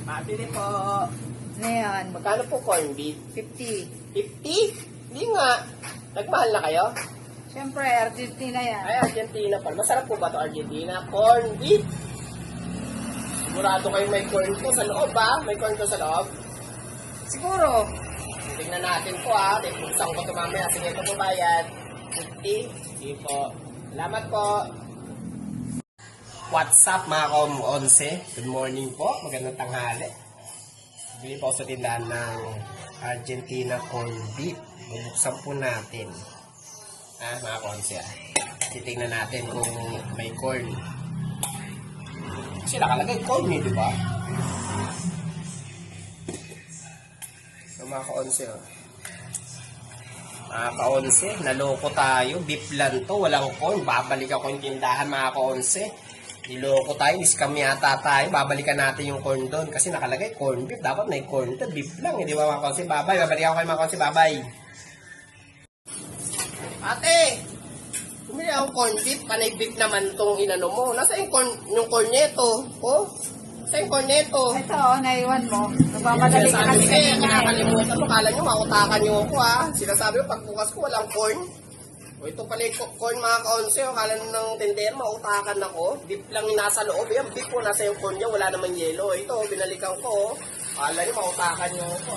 Pabili po. Ano yan? Magkano po corn beef? 50. 50? Hindi nga. Nagmahal na kayo? Siyempre, Argentina yan. Ay, Argentina pa. Masarap po ba ito Argentina? Corn beef? Sigurado kayo may corn po sa loob ba? May corn po sa loob? Siguro. Tingnan natin po Buksan ko ito mamaya. Sige, ito po bayad. 50? Sige po. Salamat po. What's up mga kom-11? Good morning po. Magandang tanghali. Bili po sa tindahan ng Argentina corn beef. Bubuksan po natin. Mga kom-11 Titingnan natin kung may corn. Kasi nakalagay corn di ba? So mga ka-11 Mga ka-11, naloko tayo. Beef lang to, walang corn. Babalik ako yung tindahan mga ka-11. Niloko tayo, iskam yata tayo. Babalikan natin yung corn doon. Kasi nakalagay corn beef. Dapat may corn to. Beef lang. Di ba mga ka-11? Babay. Babalik ako kayo mga ka-11. Babay. Ate! Bumili akong corn beef. Panay beef naman tong inano mo. Nasa yung corn neto? Oh? Nasa yung corn neto? Ito, naiwan mo. Nagmamadali ka kasi kanina. Nakakalimutan mo. Kala nyo, makutakan nyo ako Sinasabi mo, pagbukas ko, walang corn. O ito pala yung corn mga ka-11. Kala ng tender, mautakan ako. Beef lang yung nasa loob. Yung beef po, nasa yung corn niya. Wala naman yelo. Ito, binalikan ko. Kala nyo, mautakan nyo ako